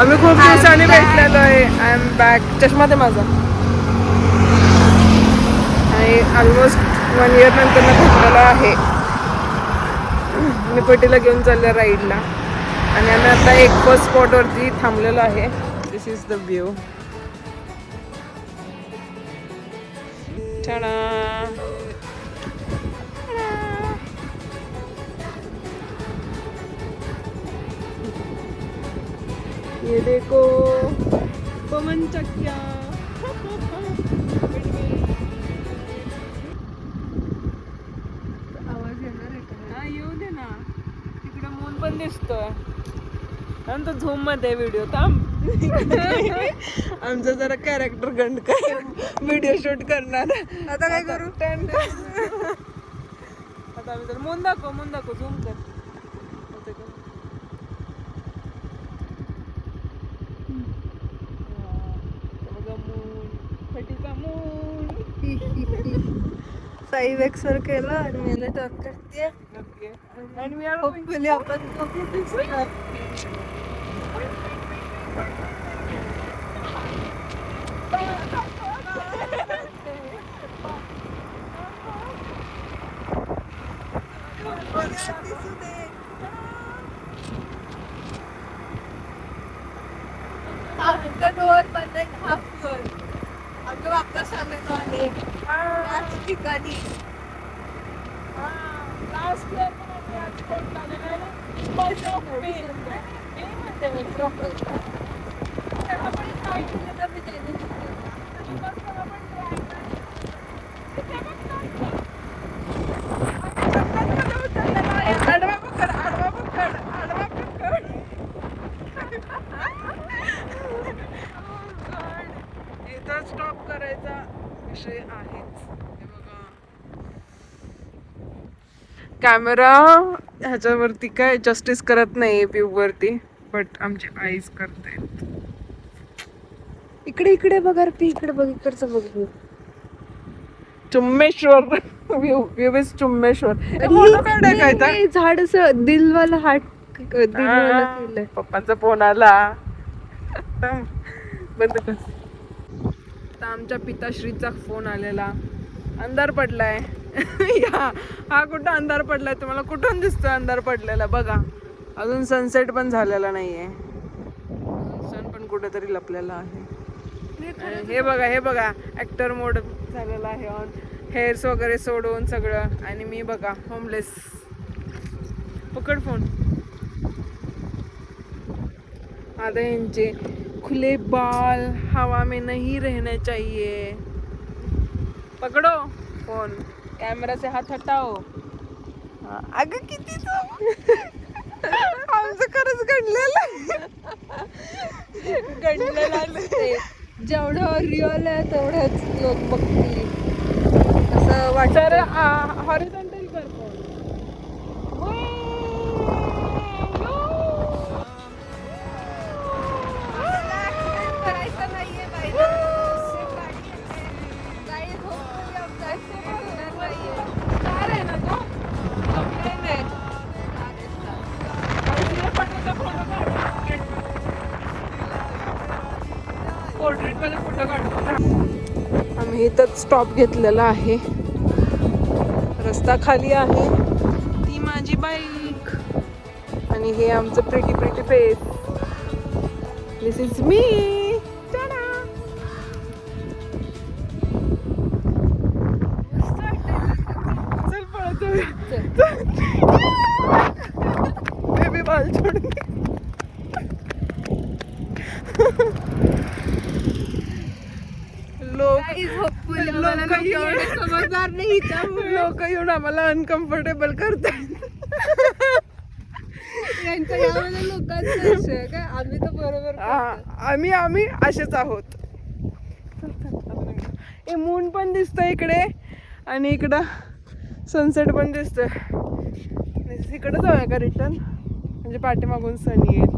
आम्ही खूप दिवसांनी भेटलेलो आहे. I am back. चष्मा ते माझा. आणि ऑलमोस्ट 1 इयर नंतर भेटलेलो आहे. मी पटीला घेऊन चालले राईडला आणि आम्ही आता एक फर्स्ट स्पॉटवरती थांबलेलो आहे. दिस इज द व्ह्यू. ये देखो पवन चक्क्या. आवाज येणार आहे का? हा येऊ दे ना. तिकडे मून पण दिसतोय. आणि तो झूम मध्ये व्हिडिओ थांब. आमचा जरा कॅरेक्टर गंड काय व्हिडिओ शूट करणार. आता काय करू? आता आम्ही तर मून दाखव झूम कर. साईवेक्स वर केलं आणि मी टॉक करते आणि मी होपफुली आपण दिसणार. डोर बंद आहे. आम्ही वापस आलेलो आहे याच ठिकाणी. इथं स्टॉप करायचा विषय आहेच. हे बघा कॅमेरा ह्याच्यावरती काय जस्टिस करत नाही व्ह्यू वरती, बट आमचे आईज करतायत. इकडे इकडे बघा रे, इकडे बघ, इकडचं बघ. चुम्मेश्वर व्ह्यू इज चुम्मेश्वर. झाड असं दिलवाला हार्ट दिलवाला केलंय. पप्पांचा फोन आला. बंद कर. आता आमच्या पिताश्रीचा फोन आलेला. अंधार पडलाय. हा कुठं अंधार पडलाय? तुम्हाला कुठून दिसतोय अंधार पडलेला? बघा अजून सनसेट पण झालेला नाहीये. सन पण कुठेतरी लपलेला आहे. हे बघा ऍक्टर मोड झालेला आहे ऑन. हेअर्स वगैरे सोडून सगळं. आणि मी बघा होमलेस. पकड फोन. आता यांचे खुले बाल हवा में नहीं रहने चाहिए. पकडो फोन. कॅमेरा से हात हटाओ. अगं किती आमचं खरंच घडलेलं असते. जेवढं रिअल आहे तेवढंच लोक बघतील असं वाटतं. हॉरिझॉन्टल कर फोन. करायचं नाहीये बाई. आम्ही इथंच स्टॉप घेतलेला आहे. रस्ता खाली आहे. ती माझी बाईक आणि हे आमचं pretty face. This is me. चल पळतो. बेबी बाल छोड. समजदार नाही. लोक येऊन आम्हाला अनकम्फर्टेबल करतात. लोकांचं काय आम्ही तर बरोबर. आम्ही असेच आहोत. हे मून पण दिसतंय इकडे आणि इकडं सनसेट पण दिसतोय. इकडे जाऊया का रिटर्न? म्हणजे पाठीमागून सन येईल.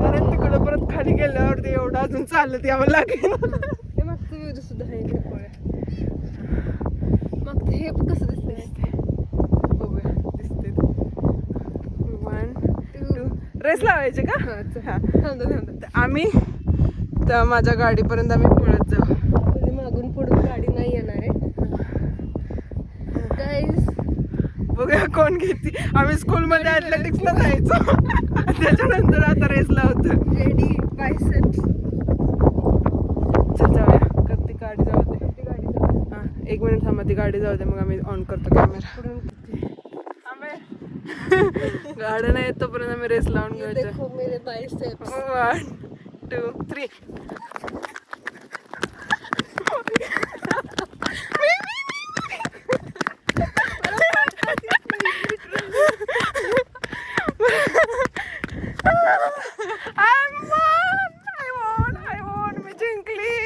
कारण तिकडं परत खाली गेल्यावरती एवढं अजून चालत यावं लागेल. हे मागचं व्ह्यू सुद्धा आहे. मग हे कसं दिसतंय? बघूया दिसते. 1 2 रेस लावायचे का? हा, चल. हा. थांब थांब. तर आम्ही तर माझ्या गाडीपर्यंत आम्ही पळत जाऊ. म्हणजे मागून पुढून गाडी नाही येणार आहे गाईज. बघूया कोण घेते. आम्ही स्कूलमध्ये ॲथलेटिक्सला जायचो. त्याच्यानंतर आता रेस लावतो. Ready biceps. चल जाऊया. ती गाडी जाऊ दे. ती गाडी जाऊ. हां 1 मिनिट थांबा. ती गाडी जाऊ दे मग आम्ही ऑन करतो कॅमेरा. पुढून गाड्या नाही येत तोपर्यंत आम्ही रेस लावून ये घ्यायचं. देखो मेरे बायसेप्स. 1 2 3. I won. मी जिंकली.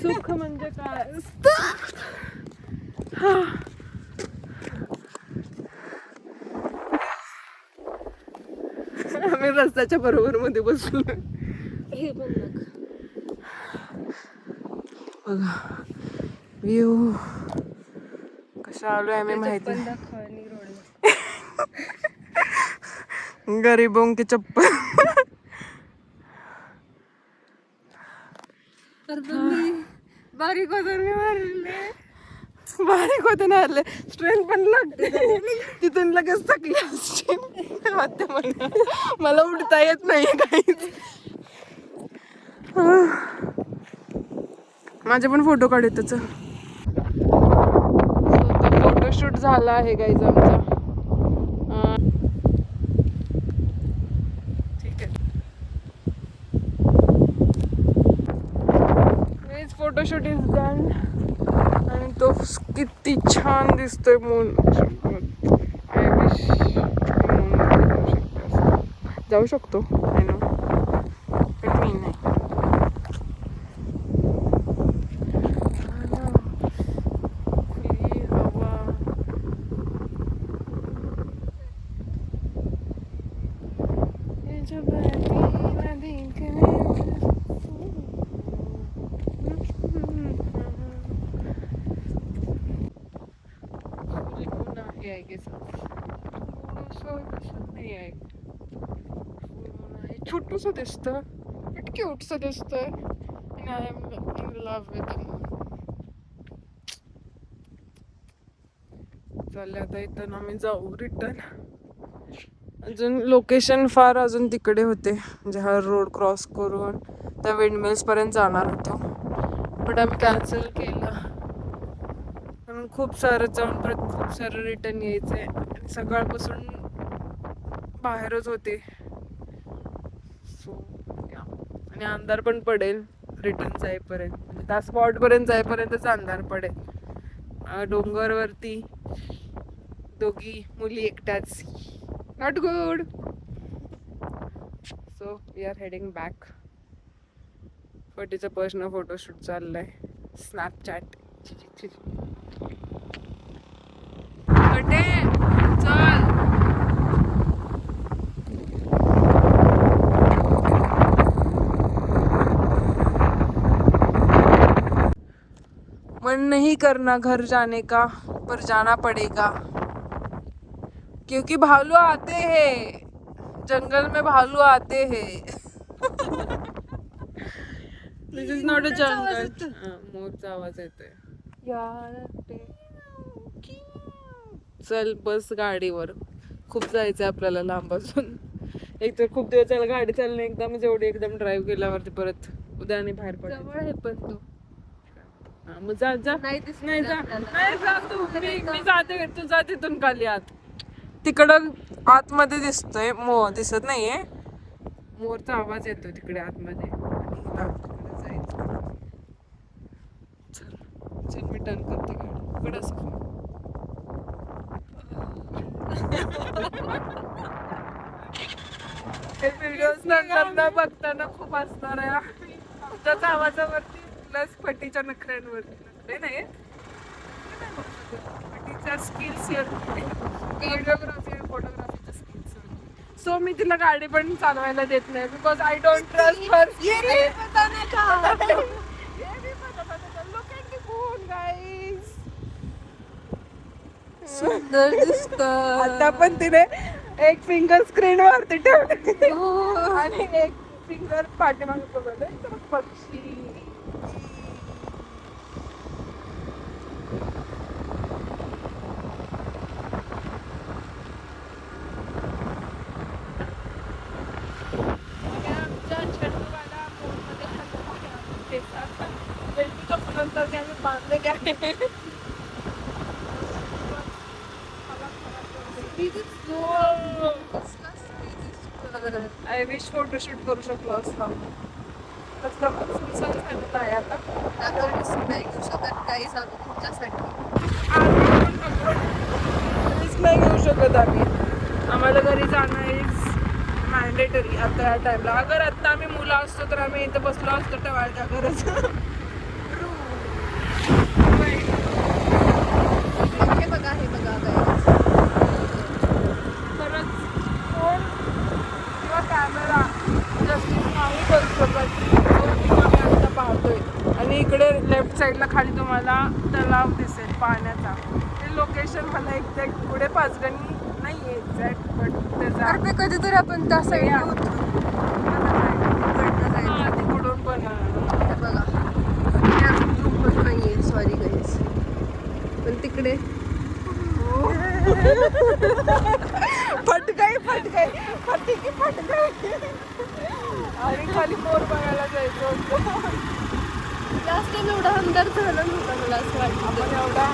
सुख म्हणजे काय असतं? आम्ही रस्त्याच्या बरोबर मध्ये बसलो. हे पण बघ. बघा व्ह्यू कशा आलोय आम्ही माहिती. पण दाखव आणि रोड. गरीबों की चप्पल. तर मी बारीक होतो मी मारले. बारीक होते ना हरले. स्ट्रेंथ पण लागते. तिथून लगेच थकली असते. मला उठता येत नाही काहीच. माझे पण फोटो काढ त्याच. फोटोशूट झाला आहे गाईज आमचा. ठीक आहे. Photoshoot is done. आणि तो किती छान दिसतोय मून. आय विश जाऊ शकतो. आय नो पण मी नाही. खुली हवा. I guess. नाही आहे. छोटूसं दिसतं बट क्यूटसं दिसतंय. आणि I am in love with him. चालले आता इथं आम्ही जाऊ रिटर्न. अजून लोकेशन फार अजून तिकडे होते. म्हणजे हा रोड क्रॉस करून त्या विंडमिल्स पर्यंत जाणार होतो बट आम्ही कॅन्सल केलं. कारण खूप सारं जाऊन परत खूप सारं रिटर्न यायचं आहे. सकाळपासून बाहेरच होते. सो आणि अंधार पण पडेल रिटर्न जाईपर्यंत. म्हणजे त्या स्पॉटपर्यंत जाईपर्यंतच अंधार पडेल. डोंगरवरती दोघी मुली एकट्याच. Not good. So we are heading back. फटीचा पर्सनल फोटोशूट चाललाय. स्नॅपचॅट. फटे चल. मन नहीं करना घर जाने का पर जाना पड़ेगा क्योंकि भालू आते हैं. जंगल में भालू आते हैं. दिस इज नॉट अ जंगल. मोरचा आवाज येतोय. चल बस गाडीवर. खूप जायचंय आपल्याला लांब असून. एक तर खूप दिवस झाला गाडी चालणे. एकदम जेवढी एकदम ड्राईव्ह केल्यावरती परत उद्या आणि बाहेर पडायचं. जवळ आहे पण तो. मग जा जा. नाही दिसत नाही जा. आपल्याला. नाही जा तू. मी जाते. तू जा तिथून खाली आत. तिकडं आतमध्ये दिसतोय. दिसत नाहीये. मोरचा आवाज येतो तिकडे आतमध्ये. चल चल मी टर्न करते गाडी. इकडं असं. हे व्हिडिओज नंतर बघताना खूप असणार आहे. त्याच्या आवाजावरती प्लस फटीच्या नखऱ्यांवरती नाही. फटीच्या स्किल्स व्हिडिओग्राफी आणि फोटोग्राफीच्या स्किल्स. सो मी तिला गाडी पण चालवायला देत नाही because I don't trust her. Look at the moon, guys. सुंदर दिसत. आता पण तिने एक फिंगर स्क्रीन वरती ठेवले हो. आणि एक फिंगर पाठीमागे बघत आहे. तर पक्षी आणि आमच्या झेंडूवाला बोर्डमध्ये आम्ही झेंडूच्या फुलांसारखे आम्ही बांधलेले आहे. आय विश फोटोशूट करू शकलो असतो. कसलं पण सुनसान झालेलं आहे आता. नाही घेऊ शकत काही सांगू तुमच्यासाठी. रिस्क नाही घेऊ शकत आम्ही. आम्हाला घरी जाणं इज मॅन्डेटरी आता या टाइमला. अगर आता आम्ही मुलं असतो तर आम्ही इथं बसलो असतो टवाळच्या गरज. हे बघा guys. खरंच फोन किंवा कॅमेरा जस्टिस नाही करू शकत जो आम्ही आता पाहतोय. आणि इकडे लेफ्ट साईडला खाली तुम्हाला तलाव दिसेल पाण्याचा. ते लोकेशन मला एक्झॅक्ट पुढे पाचगणी नाही आहे एक्झॅक्ट बट त्याचा तर ते कधीतरी आपण त्या साईडला तिकडून पण बघा झूम पण नाहीये सॉरी गाईज पण तिकडे फटकाई फटकाई आणि खाली मोर बघायला जायचं होतं. जास्त एवढा अंधार झाला नव्हता मला असं वाटतं. आपण एवढा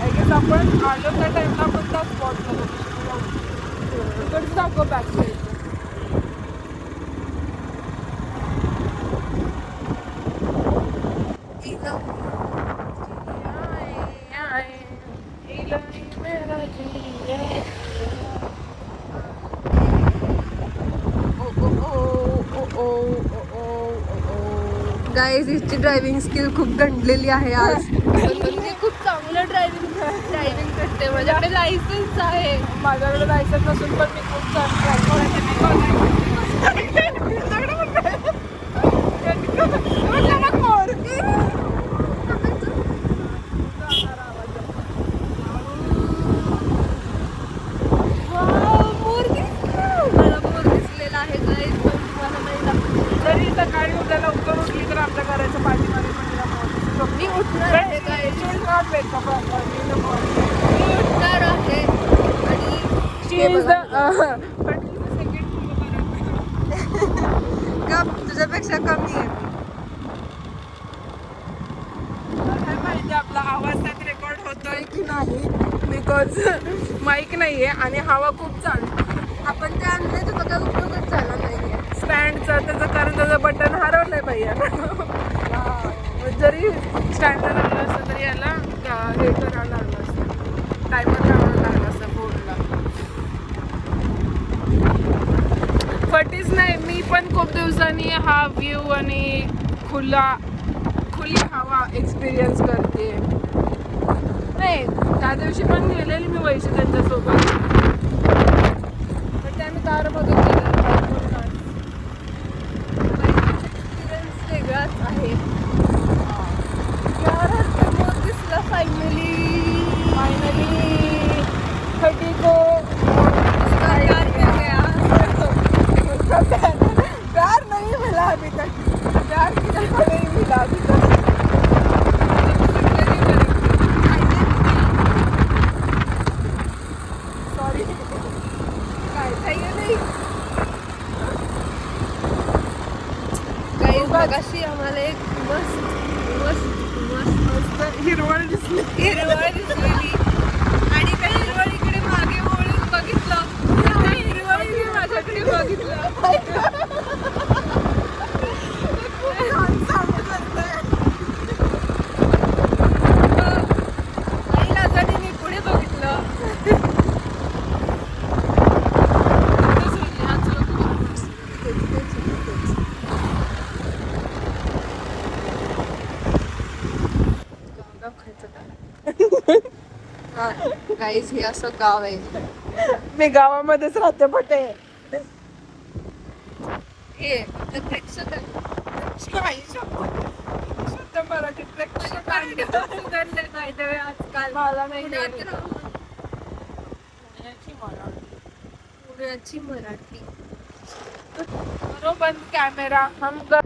आय गेस आपण आलो त्या टाइमला आपण त्या स्पॉटला तिकडचं दाखव बॅक साईड. गाईज हिची ड्रायव्हिंग स्किल खूप गंडलेली आहे आज. म्हणजे खूप चांगलं ड्रायव्हिंग करते. माझ्याकडे लायसन्स आहे. माझ्याकडे लायसन्स नसून पण मी खूप मोर दिसलेला आहे गाईज पण तुम्हाला नाही दाखवत. जरी सकाळी उद्याला लवकर उठली तर आमच्या घराच्या पाठीमागे पण मी उठणार आहे गाईज. मी उठणार आहे आणि तुझ्यापेक्षा कमी आहे. काय माहिती आपला आवाज त्यात रेकॉर्ड होतोय की नाही बिकॉज माईक नाहीये आणि हवा खूप चालते. आपण ते आणले तर बघा उपयोगच झाला नाहीये. स्टँडचं त्याचं कारण त्याचं बटन हरवलंय भैया. जरी स्टँडला लागलं असतं तरी याला हे करावं लागलं असतं. टायमर लावायला लागलं असतं फोनला. फटीच नाही मी पण खूप दिवसांनी हा व्ह्यू आणि खुली हवा एक्सपिरियन्स करते. नाही त्या दिवशी पण गेलेली मी वैशी त्यांच्यासोबत पण त्याने कारमधून गेलेलं एक्सपिरियन्स वेगळाच आहे. यार मोर दिसला फायनली. खटी को प्यार मिल गया. प्यार नहीं मिला अभी तक. प्यार किसी को नहीं मिला अभी तक. सॉरी काय नाही. गाईज मगाशी आम्हाला एक मस्त हिरवळ दिसली. हिरवळ दिसलेली आणि त्या हिरवळ इकडे मागे वळून बघितलं तर त्या हिरवळीने माझ्याकडे बघितलं. आई लाजाने पुढे बघितलं. गाईज हे असं गाव आहे. मी गावामध्येच राहते पटे. हे प्रेक्षक मराठी प्रेक्षक सुधारले कायदे आजकाल. मला नाही पुण्यात राहून पुण्याची मराठी. करो बंद कॅमेरा हम कर